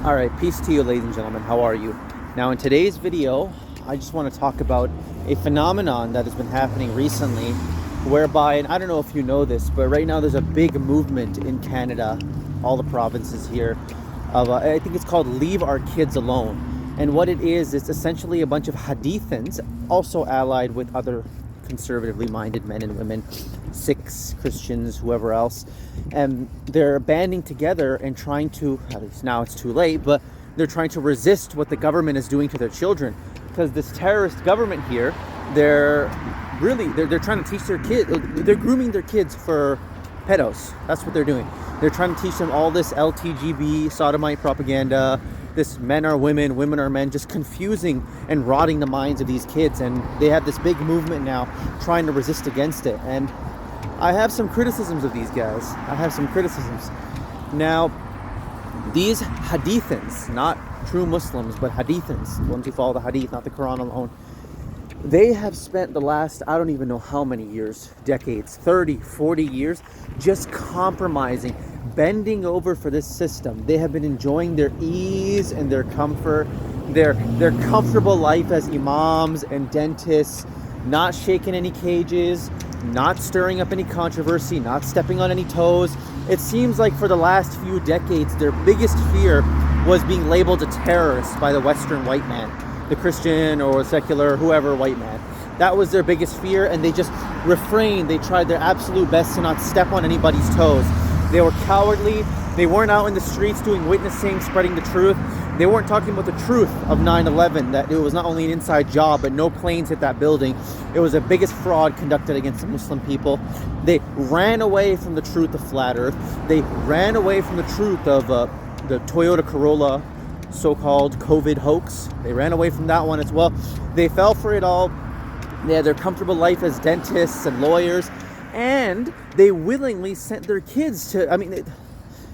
Alright, peace to you, ladies and gentlemen. How are you? Now, in today's video, I just want to talk about a phenomenon that has been happening recently, whereby, and I don't know if you know this, but right now there's a big movement in Canada, all the provinces here, of I think it's called Leave Our Kids Alone. And what it is, it's essentially a bunch of Hadithans, also allied with other conservatively minded men and women, Sikhs, Christians, whoever else, and they're banding together and trying to, at least now it's too late, but they're trying to resist what the government is doing to their children. Because this terrorist government here, they're trying to teach their kids, they're grooming their kids for pedos. That's what they're doing. They're trying to teach them all this LTGB sodomite propaganda, this men are women, women are men, just confusing and rotting the minds of these kids. And they have this big movement now trying to resist against it. And I have some criticisms of these guys. I have some criticisms. Now, these Hadithans, not true Muslims, but Hadithans, the ones who follow the Hadith, not the Quran alone, they have spent the last, I don't even know how many years, decades, 30, 40 years, just compromising, bending over for this system. They have been enjoying their ease and their comfort, their comfortable life as imams and dentists, not shaking any cages, not stirring up any controversy, not stepping on any toes. It seems like for the last few decades, their biggest fear was being labeled a terrorist by the Western white man, the Christian or secular, whoever white man. That was their biggest fear, and they just refrained. They tried their absolute best to not step on anybody's toes. They were cowardly. They weren't out in the streets doing witnessing, spreading the truth. They weren't talking about the truth of 9/11, that it was not only an inside job, but no planes hit that building. It was the biggest fraud conducted against the Muslim people. They ran away from the truth of flat earth. They ran away from the truth of the Toyota Corolla so-called COVID hoax. They ran away from that one as well. They fell for it all. They had their comfortable life as dentists and lawyers, and they willingly sent their kids to,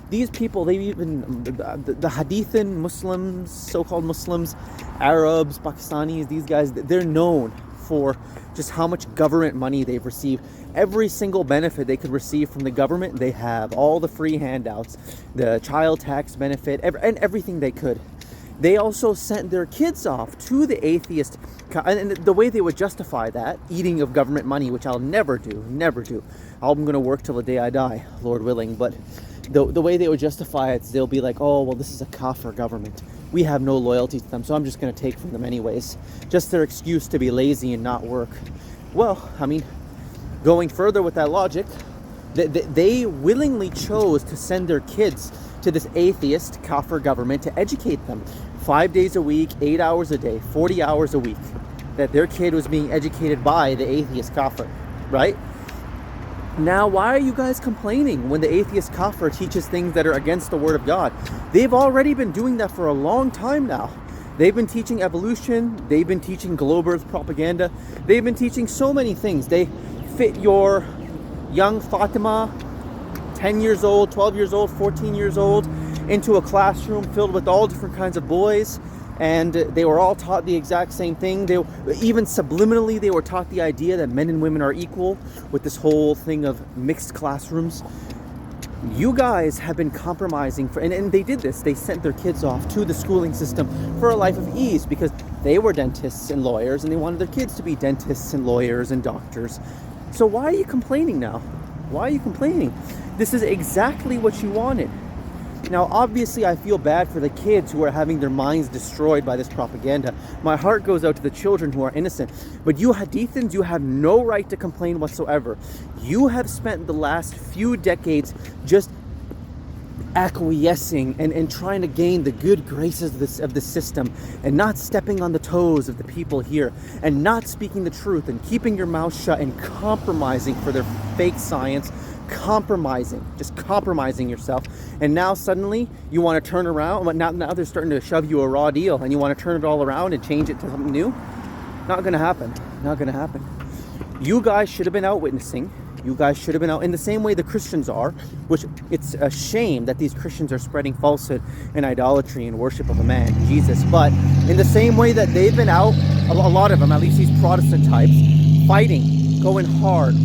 these people, they even, the Hadithan Muslims, so-called Muslims, Arabs, Pakistanis, these guys, they're known for just how much government money they've received. Every single benefit they could receive from the government, they have. All the free handouts, the child tax benefit, and everything they could. They also sent their kids off to the atheist, and the way they would justify that, eating of government money, which I'll never do. I'm going to work till the day I die, Lord willing, but the way they would justify it is they'll be like, oh, well, this is a kafir government. We have no loyalty to them, so I'm just going to take from them anyways. Just their excuse to be lazy and not work. Well, going further with that logic, they willingly chose to send their kids to this atheist kafir government to educate them 5 days a week, 8 hours a day, 40 hours a week, that their kid was being educated by the atheist kafir, right? Now, why are you guys complaining when the atheist kafir teaches things that are against the word of God? They've already been doing that for a long time now. They've been teaching evolution. They've been teaching globe earth propaganda. They've been teaching so many things. They fit your young Fatima, 10 years old, 12 years old, 14 years old, into a classroom filled with all different kinds of boys, and they were all taught the exact same thing. Even subliminally, they were taught the idea that men and women are equal with this whole thing of mixed classrooms. You guys have been compromising and they did this. They sent their kids off to the schooling system for a life of ease because they were dentists and lawyers, and they wanted their kids to be dentists and lawyers and doctors. So why are you complaining now? Why are you complaining? This is exactly what you wanted. Now, obviously, I feel bad for the kids who are having their minds destroyed by this propaganda. My heart goes out to the children who are innocent. But you Hadithans, you have no right to complain whatsoever. You have spent the last few decades just acquiescing and trying to gain the good graces of the system, and not stepping on the toes of the people here, and not speaking the truth, and keeping your mouth shut, and compromising for their fake science, just compromising yourself. And now suddenly you want to turn around, but now they're starting to shove you a raw deal, and you want to turn it all around and change it to something new. Not gonna happen. You guys should have been out witnessing. You guys should have been out in the same way the Christians are, which it's a shame that these Christians are spreading falsehood and idolatry and worship of a man, Jesus. But in the same way that they've been out, a lot of them, at least these Protestant types, fighting, going hard,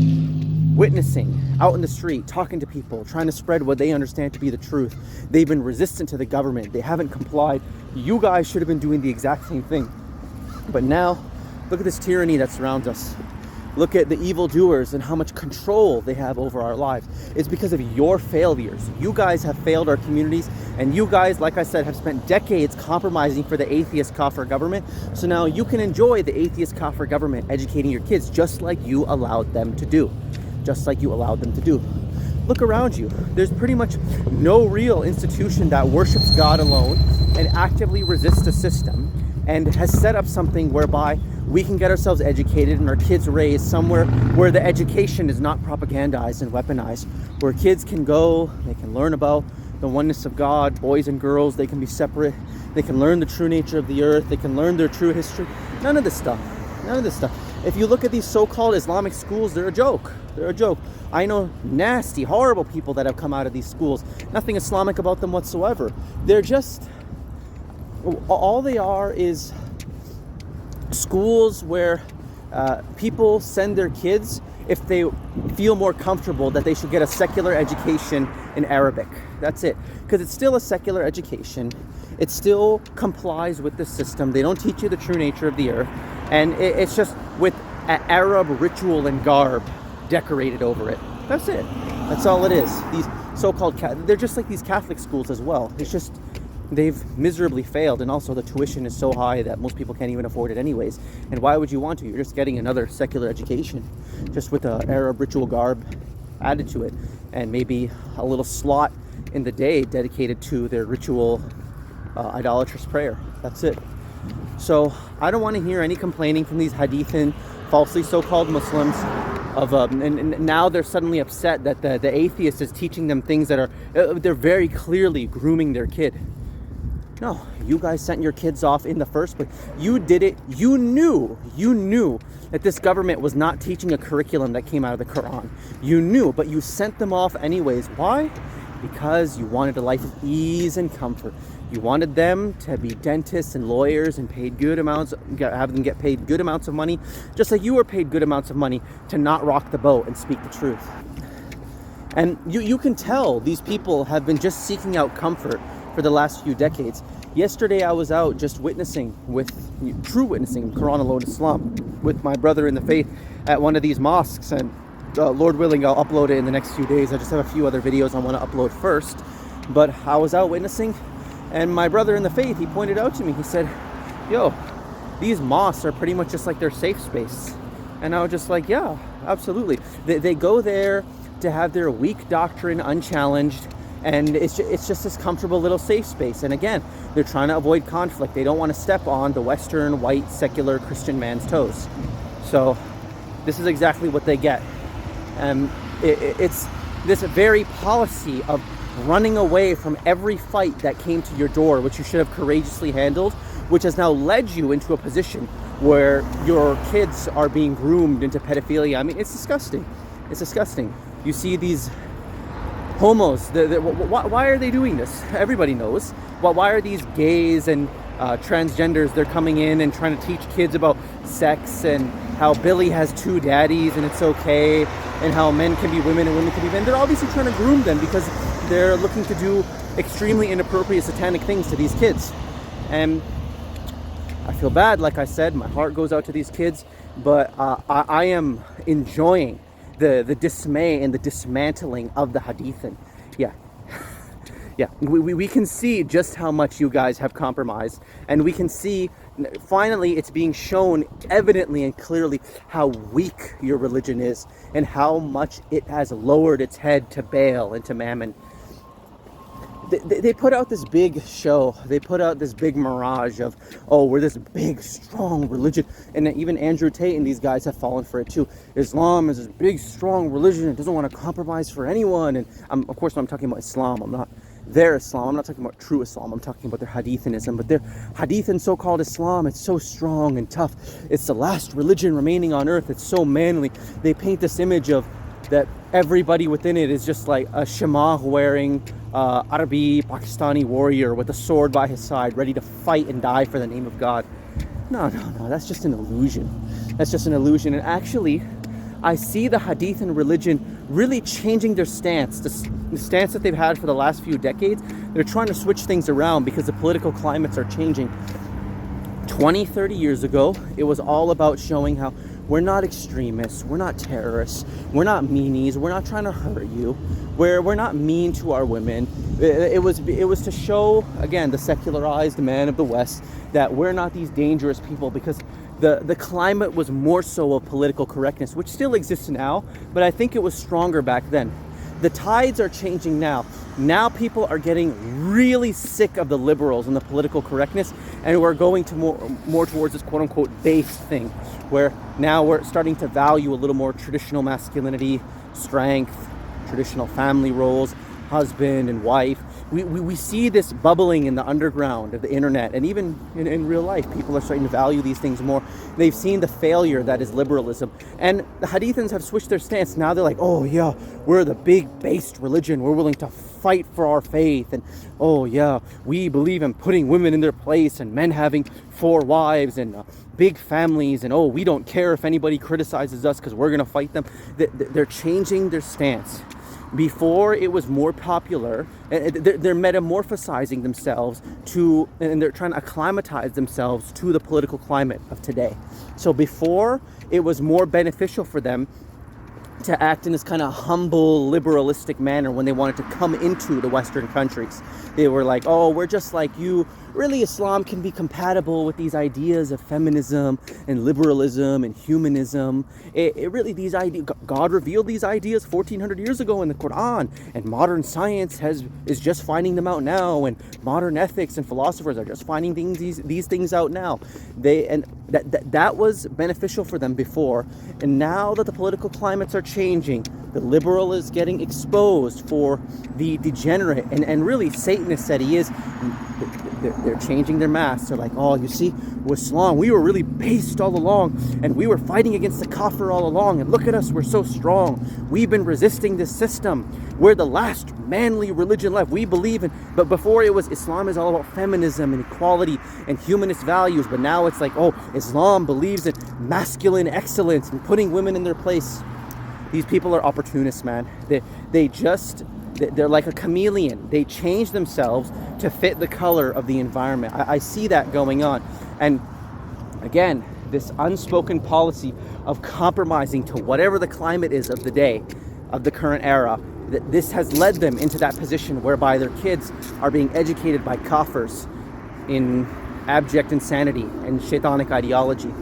witnessing, out in the street, talking to people, trying to spread what they understand to be the truth. They've been resistant to the government. They haven't complied. You guys should have been doing the exact same thing. But now, look at this tyranny that surrounds us. Look at the evildoers and how much control they have over our lives. It's because of your failures. You guys have failed our communities, and you guys, like I said, have spent decades compromising for the atheist kafir government. So now you can enjoy the atheist kafir government educating your kids just like you allowed them to do. Just like you allowed them to do. Look around you. There's pretty much no real institution that worships God alone and actively resists the system and has set up something whereby we can get ourselves educated and our kids raised somewhere where the education is not propagandized and weaponized, where kids can go, they can learn about the oneness of God, boys and girls, they can be separate, they can learn the true nature of the earth, they can learn their true history. None of this stuff. None of this stuff. If you look at these so-called Islamic schools, they're a joke. They're a joke. I know nasty, horrible people that have come out of these schools. Nothing Islamic about them whatsoever. They're just, all they are is schools where people send their kids if they feel more comfortable that they should get a secular education in Arabic. That's it. Because it's still a secular education. It still complies with the system. They don't teach you the true nature of the earth. And it's just with Arab ritual and garb decorated over it. That's it. That's all it is. These so-called, they're just like these Catholic schools as well. It's just, they've miserably failed, and also the tuition is so high that most people can't even afford it anyways. And why would you want to? You're just getting another secular education, just with the Arab ritual garb added to it, and maybe a little slot in the day dedicated to their ritual idolatrous prayer. That's it. So I don't want to hear any complaining from these Hadithan, falsely so-called Muslims of and now they're suddenly upset that the atheist is teaching them things that are they're very clearly grooming their kid. No, you guys sent your kids off in the first place. You did it. You knew that this government was not teaching a curriculum that came out of the Quran. You knew, but you sent them off anyways. Why? Because you wanted a life of ease and comfort. You wanted them to be dentists and lawyers and paid good amounts, have them get paid good amounts of money, just like you were paid good amounts of money to not rock the boat and speak the truth. And you can tell these people have been just seeking out comfort for the last few decades. Yesterday I was out just witnessing, true witnessing, Quran alone Islam, with my brother in the faith at one of these mosques, and Lord willing I'll upload it in the next few days. I just have a few other videos I want to upload first, but I was out witnessing, and my brother in the faith, he pointed out to me, he said, yo, these mosques are pretty much just like their safe space. And I was just like, yeah, absolutely. They go there to have their weak doctrine unchallenged, and it's just this comfortable little safe space. And again, they're trying to avoid conflict. They don't want to step on the Western, white, secular Christian man's toes. So this is exactly what they get. And it's this very policy of running away from every fight that came to your door, which you should have courageously handled, which has now led you into a position where your kids are being groomed into pedophilia. I mean, it's disgusting. It's disgusting. You see these homos, why are they doing this? Everybody knows. Well, why are these gays and transgenders, they're coming in and trying to teach kids about sex and how Billy has two daddies and it's okay, and how men can be women and women can be men. They're obviously trying to groom them because they're looking to do extremely inappropriate satanic things to these kids. And I feel bad, like I said, my heart goes out to these kids, but I am enjoying the dismay and the dismantling of the Hadithan. Yeah. Yeah, we can see just how much you guys have compromised, and we can see finally it's being shown evidently and clearly how weak your religion is and how much it has lowered its head to Baal and to Mammon. They put out this big show, they put out this big mirage of, oh, we're this big, strong religion, and even Andrew Tate and these guys have fallen for it too. Islam is this big, strong religion, it doesn't want to compromise for anyone, and of course I'm talking about Islam, I'm not their Islam, I'm not talking about true Islam, I'm talking about their Hadithanism, but their Hadithan so-called Islam, it's so strong and tough, it's the last religion remaining on earth, it's so manly. They paint this image of that everybody within it is just like a shemagh wearing Arabi Pakistani warrior with a sword by his side, ready to fight and die for the name of God. No, that's just an illusion. That's just an illusion. And actually, I see the Hadithan religion really changing their stance, the stance that they've had for the last few decades. They're trying to switch things around because the political climates are changing. 20, 30 years ago, it was all about showing how we're not extremists, we're not terrorists, we're not meanies, we're not trying to hurt you, we're not mean to our women. It was to show, again, the secularized man of the West, that we're not these dangerous people, because the climate was more so of political correctness, which still exists now, but I think it was stronger back then. The tides are changing now. Now people are getting really sick of the liberals and the political correctness, and we're going to more towards this quote-unquote base thing, where now we're starting to value a little more traditional masculinity, strength, traditional family roles, husband and wife. We see this bubbling in the underground of the internet, and even in real life, people are starting to value these things more. They've seen the failure that is liberalism, and the Hadithans have switched their stance. Now they're like, oh yeah, we're the big based religion, we're willing to fight for our faith, and oh yeah, we believe in putting women in their place and men having 4 wives and big families, and oh, we don't care if anybody criticizes us because we're gonna fight them. They're changing their stance. Before, it was more popular. They're metamorphosizing themselves to, and they're trying to acclimatize themselves to the political climate of today. So before, it was more beneficial for them to act in this kind of humble, liberalistic manner when they wanted to come into the Western countries. They were like, oh, we're just like you. Really, Islam can be compatible with these ideas of feminism and liberalism and humanism. It really, these ideas, God revealed these ideas 1400 years ago in the Quran, and modern science is just finding them out now, and modern ethics and philosophers are just finding these things out now. That was beneficial for them before, and now that the political climates are changing, the liberal is getting exposed for the degenerate and really Satanist that he is. They're changing their masks. They're like, oh, you see, with Islam, we were really based all along, and we were fighting against the kafir all along, and look at us, we're so strong. We've been resisting this system. We're the last manly religion left. We believe in, but before it was, Islam is all about feminism and equality and humanist values, but now it's like, oh, Islam believes in masculine excellence and putting women in their place. These people are opportunists, man. They're like a chameleon. They change themselves to fit the color of the environment. I see that going on. And again, this unspoken policy of compromising to whatever the climate is of the day, of the current era, this has led them into that position whereby their kids are being educated by kafirs in abject insanity and shaitanic ideology.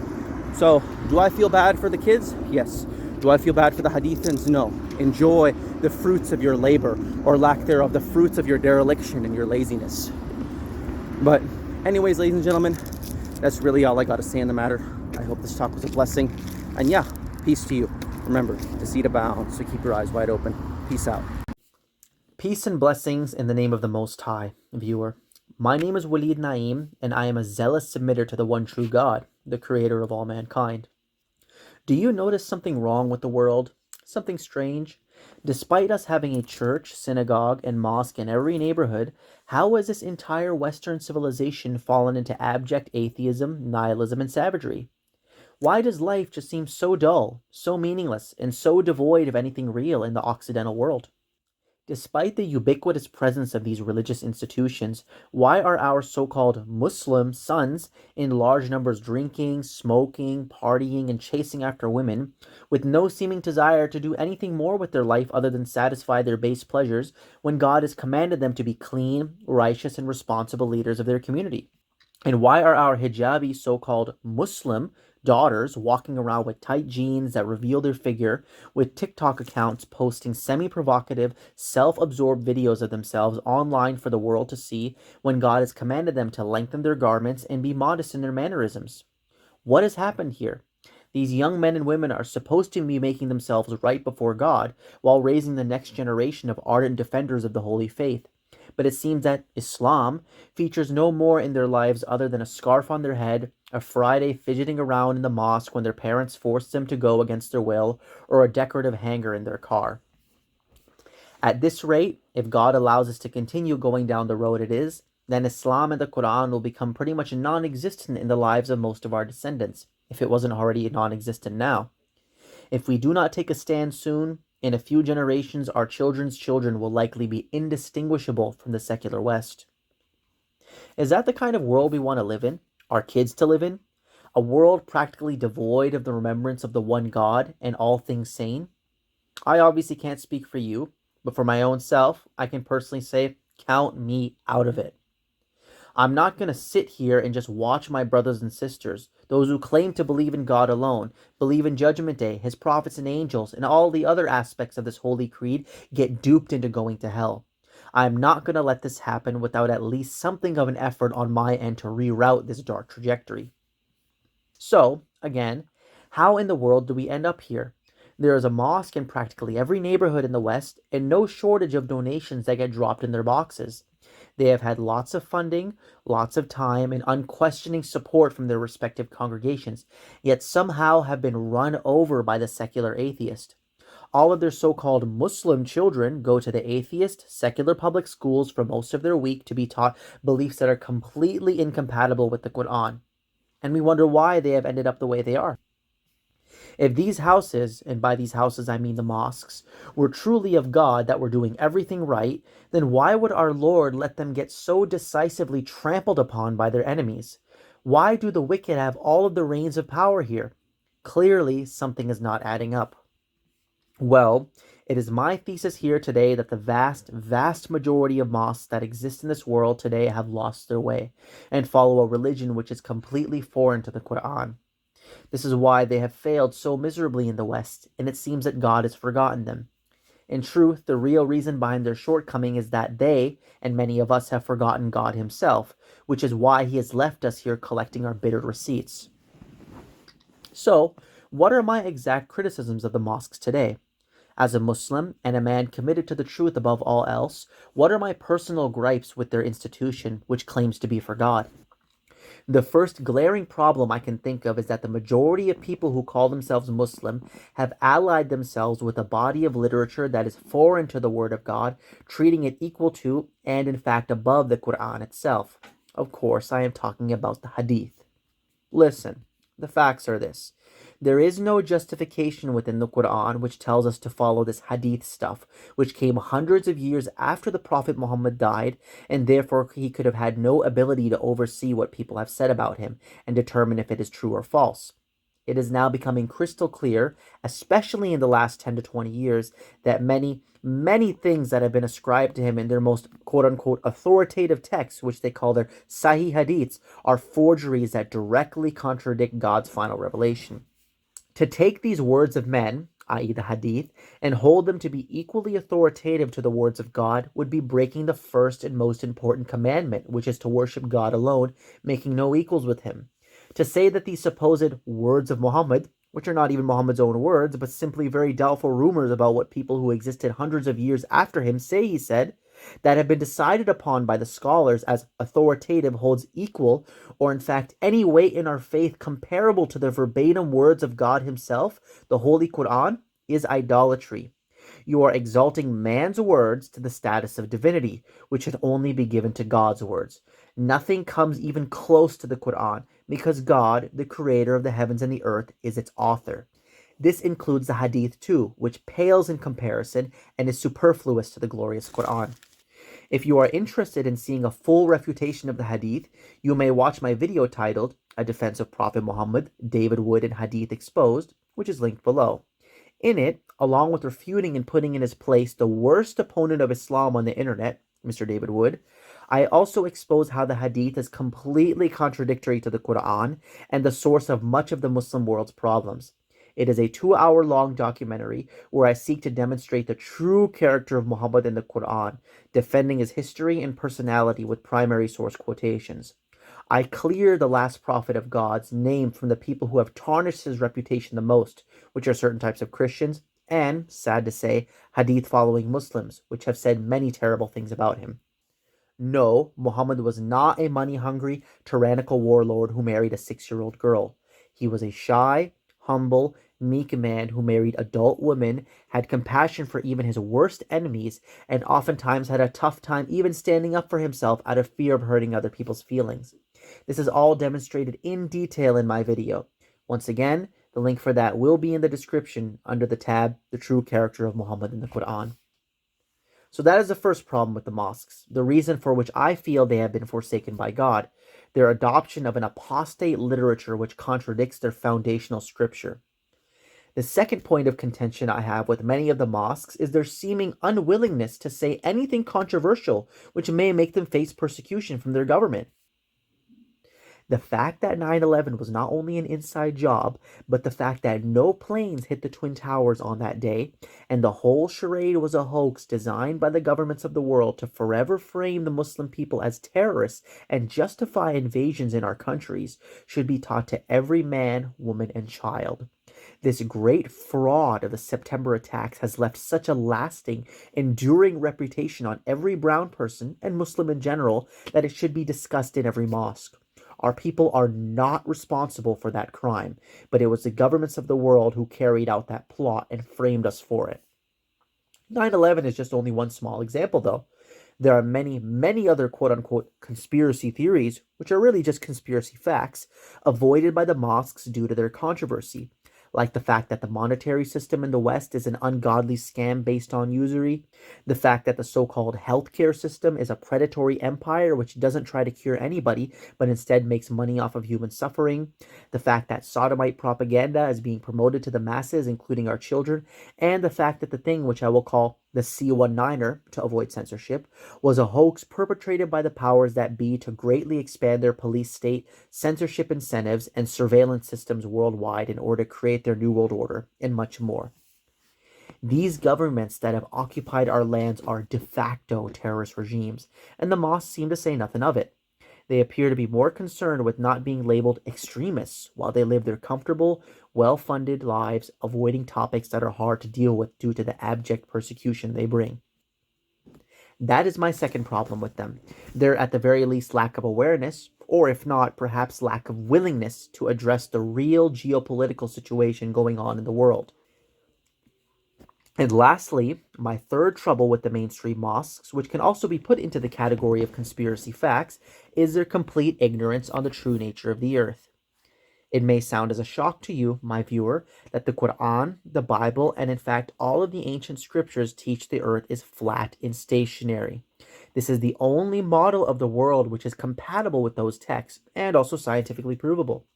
So, do I feel bad for the kids? Yes. Do I feel bad for the Hadithans? No. Enjoy the fruits of your labor, or lack thereof, the fruits of your dereliction and your laziness. But anyways, ladies and gentlemen, that's really all I got to say on the matter. I hope this talk was a blessing. And yeah, peace to you. Remember, deceit abounds, so keep your eyes wide open. Peace out. Peace and blessings in the name of the Most High, viewer. My name is Walid Naeem, and I am a zealous submitter to the one true God, the creator of all mankind. Do you notice something wrong with the world? Something strange? Despite us having a church, synagogue, and mosque in every neighborhood, how has this entire Western civilization fallen into abject atheism, nihilism, and savagery? Why does life just seem so dull, so meaningless, and so devoid of anything real in the Occidental world? Despite the ubiquitous presence of these religious institutions, why are our so-called Muslim sons in large numbers drinking, smoking, partying, and chasing after women, with no seeming desire to do anything more with their life other than satisfy their base pleasures, when God has commanded them to be clean, righteous, and responsible leaders of their community? And why are our hijabi so-called Muslim daughters walking around with tight jeans that reveal their figure, with TikTok accounts posting semi-provocative, self-absorbed videos of themselves online for the world to see, when God has commanded them to lengthen their garments and be modest in their mannerisms? What has happened here? These young men and women are supposed to be making themselves right before God, while raising the next generation of ardent defenders of the holy faith. But it seems that Islam features no more in their lives other than a scarf on their head, a Friday fidgeting around in the mosque when their parents forced them to go against their will, or a decorative hanger in their car. At this rate, if God allows us to continue going down the road it is, then Islam and the Quran will become pretty much non-existent in the lives of most of our descendants, if it wasn't already non-existent now. If we do not take a stand soon, In a few generations, our children's children will likely be indistinguishable from the secular West. Is that the kind of world we want to live in? Our kids to live in? A world practically devoid of the remembrance of the one God and all things sane? I obviously can't speak for you, but for my own self, I can personally say, count me out of it. I'm not going to sit here and just watch my brothers and sisters, those who claim to believe in God alone, believe in Judgment Day, His prophets and angels, and all the other aspects of this holy creed, get duped into going to hell. I'm not going to let this happen without at least something of an effort on my end to reroute this dark trajectory. So, again, how in the world do we end up here? There is a mosque in practically every neighborhood in the West, and no shortage of donations that get dropped in their boxes. They have had lots of funding, lots of time, and unquestioning support from their respective congregations, yet somehow have been run over by the secular atheist. All of their so-called Muslim children go to the atheist, secular public schools for most of their week to be taught beliefs that are completely incompatible with the Quran. And we wonder why they have ended up the way they are. If these houses, and by these houses I mean the mosques, were truly of God, that were doing everything right, then why would our Lord let them get so decisively trampled upon by their enemies? Why do the wicked have all of the reins of power here? Clearly, something is not adding up. Well, it is my thesis here today that the vast, vast majority of mosques that exist in this world today have lost their way and follow a religion which is completely foreign to the Quran. This is why they have failed so miserably in the West, and it seems that God has forgotten them. In truth, the real reason behind their shortcoming is that they, and many of us, have forgotten God Himself, which is why He has left us here collecting our bitter receipts. So, what are my exact criticisms of the mosques today? As a Muslim and a man committed to the truth above all else, what are my personal gripes with their institution, which claims to be for God? The first glaring problem I can think of is that the majority of people who call themselves Muslim have allied themselves with a body of literature that is foreign to the Word of God, treating it equal to, and in fact above, the Quran itself. Of course, I am talking about the Hadith. Listen, the facts are this. There is no justification within the Quran which tells us to follow this Hadith stuff, which came hundreds of years after the Prophet Muhammad died, and therefore he could have had no ability to oversee what people have said about him and determine if it is true or false. It is now becoming crystal clear, especially in the last 10 to 20 years, that many things that have been ascribed to him in their most quote-unquote authoritative texts, which they call their Sahih Hadiths, are forgeries that directly contradict God's final revelation. To take these words of men, i.e. the Hadith, and hold them to be equally authoritative to the words of God would be breaking the first and most important commandment, which is to worship God alone, making no equals with Him. To say that these supposed words of Muhammad, which are not even Muhammad's own words, but simply very doubtful rumors about what people who existed hundreds of years after him say he said, that have been decided upon by the scholars as authoritative, holds equal, or in fact any weight in our faith comparable to the verbatim words of God Himself, the Holy Quran, is idolatry. You are exalting man's words to the status of divinity, which should only be given to God's words. Nothing comes even close to the Quran, because God, the creator of the heavens and the earth, is its author. This includes the Hadith too, which pales in comparison and is superfluous to the glorious Quran. If you are interested in seeing a full refutation of the Hadith, you may watch my video titled A Defense of Prophet Muhammad, David Wood and Hadith Exposed, which is linked below. In it, along with refuting and putting in his place the worst opponent of Islam on the internet, Mr. David Wood, I also expose how the Hadith is completely contradictory to the Quran and the source of much of the Muslim world's problems. It is a 2-hour-long documentary where I seek to demonstrate the true character of Muhammad in the Quran, defending his history and personality with primary source quotations. I clear the last prophet of God's name from the people who have tarnished his reputation the most, which are certain types of Christians, and, sad to say, Hadith-following Muslims, which have said many terrible things about him. No, Muhammad was not a money-hungry, tyrannical warlord who married a 6-year-old girl. He was a shy, humble, meek man who married adult women, had compassion for even his worst enemies, and oftentimes had a tough time even standing up for himself out of fear of hurting other people's feelings. This is all demonstrated in detail in my video. Once again, The link for that will be in the description under the tab, The True Character of Muhammad in the Quran. So that is the first problem with the mosques, the reason for which I feel they have been forsaken by God, their adoption of an apostate literature which contradicts their foundational scripture. The second point of contention I have with many of the mosques is their seeming unwillingness to say anything controversial which may make them face persecution from their government. The fact that 9/11 was not only an inside job, but the fact that no planes hit the Twin Towers on that day, and the whole charade was a hoax designed by the governments of the world to forever frame the Muslim people as terrorists and justify invasions in our countries, should be taught to every man, woman, and child. This great fraud of the September attacks has left such a lasting, enduring reputation on every brown person and Muslim in general that it should be discussed in every mosque. Our people are not responsible for that crime, but it was the governments of the world who carried out that plot and framed us for it. 9/11 is just only one small example, though. There are many, many other quote-unquote conspiracy theories, which are really just conspiracy facts, avoided by the mosques due to their controversy, like the fact that the monetary system in the West is an ungodly scam based on usury, the fact that the so-called healthcare system is a predatory empire which doesn't try to cure anybody, but instead makes money off of human suffering, the fact that sodomite propaganda is being promoted to the masses, including our children, and the fact that the thing which I will call the C-19er, to avoid censorship, was a hoax perpetrated by the powers that be to greatly expand their police state, censorship incentives, and surveillance systems worldwide in order to create their New World Order, and much more. These governments that have occupied our lands are de facto terrorist regimes, and the mosques seem to say nothing of it. They appear to be more concerned with not being labeled extremists while they live their comfortable, well-funded lives, avoiding topics that are hard to deal with due to the abject persecution they bring. That is my second problem with them. They're at the very least lack of awareness, or if not, perhaps lack of willingness to address the real geopolitical situation going on in the world. And lastly, my third trouble with the mainstream mosques, which can also be put into the category of conspiracy facts, is their complete ignorance on the true nature of the earth. It may sound as a shock to you, my viewer, that the Quran, the Bible, and in fact all of the ancient scriptures teach the earth is flat and stationary. This is the only model of the world which is compatible with those texts and also scientifically provable.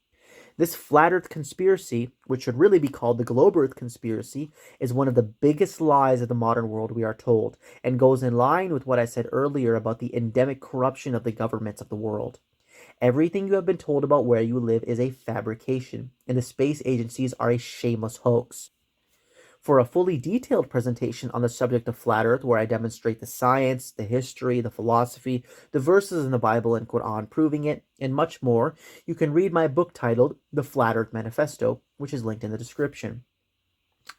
This flat earth conspiracy, which should really be called the globe earth conspiracy, is one of the biggest lies of the modern world, we are told, and goes in line with what I said earlier about the endemic corruption of the governments of the world. Everything you have been told about where you live is a fabrication, and the space agencies are a shameless hoax. For a fully detailed presentation on the subject of flat earth, where I demonstrate the science, the history, the philosophy, the verses in the Bible and Quran proving it, and much more, you can read my book titled The Flat Earth Manifesto, which is linked in the description.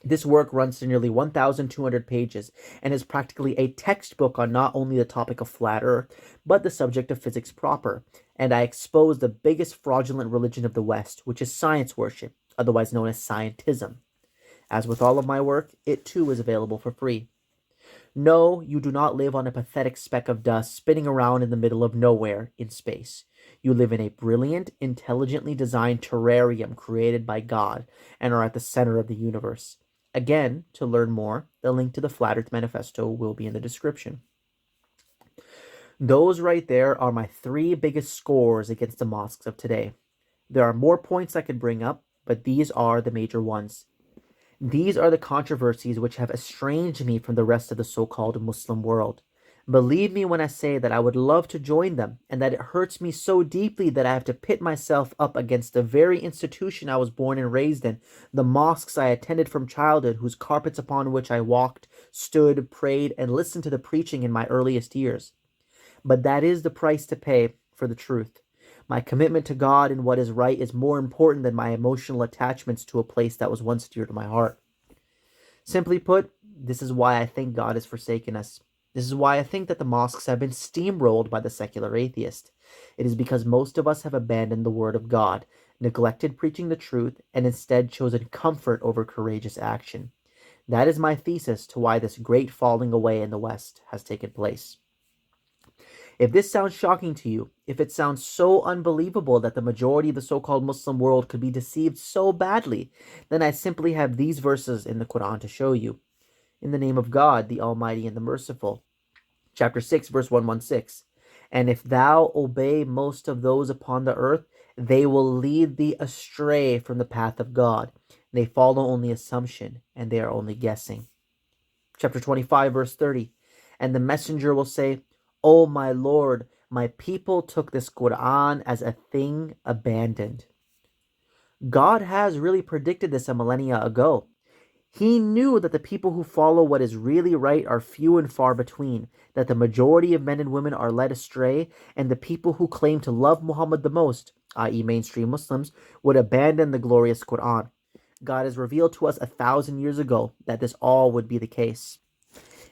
This work runs to nearly 1,200 pages and is practically a textbook on not only the topic of flat earth, but the subject of physics proper, and I expose the biggest fraudulent religion of the West, which is science worship, otherwise known as scientism. As with all of my work, it too is available for free. No, you do not live on a pathetic speck of dust spinning around in the middle of nowhere in space. You live in a brilliant, intelligently designed terrarium created by God and are at the center of the universe. Again, to learn more, the link to the Flat Earth Manifesto will be in the description. Those right there are my three biggest scores against the mosques of today. There are more points I could bring up, but these are the major ones. These are the controversies which have estranged me from the rest of the so-called Muslim world. Believe me when I say that I would love to join them, and that it hurts me so deeply that I have to pit myself up against the very institution I was born and raised in, the mosques I attended from childhood, whose carpets upon which I walked, stood, prayed, and listened to the preaching in my earliest years. But that is the price to pay for the truth. My commitment to God and what is right is more important than my emotional attachments to a place that was once dear to my heart. Simply put, this is why I think God has forsaken us. This is why I think that the mosques have been steamrolled by the secular atheist. It is because most of us have abandoned the word of God, neglected preaching the truth, and instead chosen comfort over courageous action. That is my thesis to why this great falling away in the West has taken place. If this sounds shocking to you, if it sounds so unbelievable that the majority of the so-called Muslim world could be deceived so badly, then I simply have these verses in the Quran to show you. In the name of God, the Almighty and the Merciful. Chapter 6, verse 116. And if thou obey most of those upon the earth, they will lead thee astray from the path of God. They follow only assumption, and they are only guessing. Chapter 25, verse 30. And the messenger will say, O my Lord, my people took this Quran as a thing abandoned. God has really predicted this a millennia ago. He knew that the people who follow what is really right are few and far between, that the majority of men and women are led astray, and the people who claim to love Muhammad the most, i.e. mainstream Muslims, would abandon the glorious Quran. God has revealed to us 1,000 years ago that this all would be the case.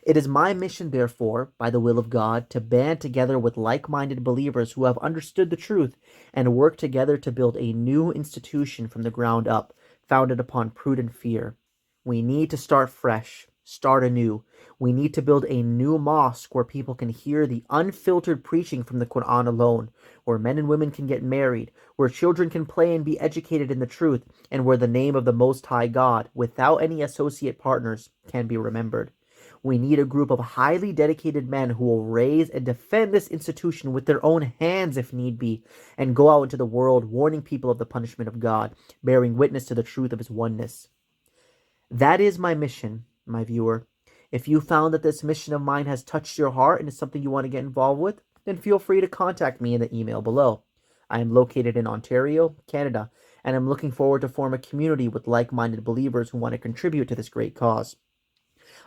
It is my mission, therefore, by the will of God, to band together with like-minded believers who have understood the truth and work together to build a new institution from the ground up, founded upon prudent fear. We need to start fresh, start anew. We need to build a new mosque where people can hear the unfiltered preaching from the Quran alone, where men and women can get married, where children can play and be educated in the truth, and where the name of the Most High God, without any associate partners, can be remembered. We need a group of highly dedicated men who will raise and defend this institution with their own hands if need be, and go out into the world warning people of the punishment of God, bearing witness to the truth of his oneness. That is my mission, my viewer. If you found that this mission of mine has touched your heart and is something you want to get involved with, then feel free to contact me in the email below. I am located in Ontario, Canada, and I'm looking forward to form a community with like-minded believers who want to contribute to this great cause.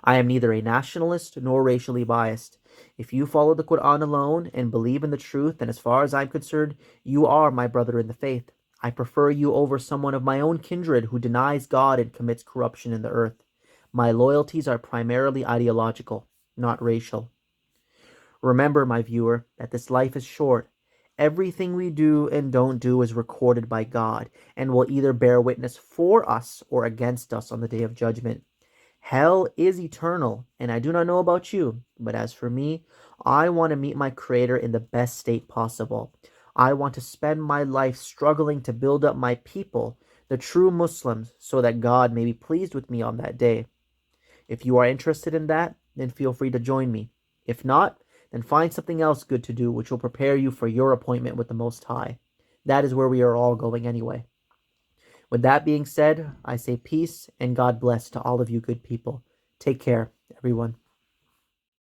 I am neither a nationalist nor racially biased. If you follow the Quran alone and believe in the truth, then as far as I'm concerned, you are my brother in the faith. I prefer you over someone of my own kindred who denies God and commits corruption in the earth. My loyalties are primarily ideological, not racial. Remember, my viewer, that this life is short. Everything we do and don't do is recorded by God and will either bear witness for us or against us on the day of judgment. Hell is eternal, and I do not know about you, but as for me, I want to meet my Creator in the best state possible. I want to spend my life struggling to build up my people, the true Muslims, so that God may be pleased with me on that day. If you are interested in that, then feel free to join me. If not, then find something else good to do which will prepare you for your appointment with the Most High. That is where we are all going anyway. With that being said, I say peace and God bless to all of you good people. Take care, everyone.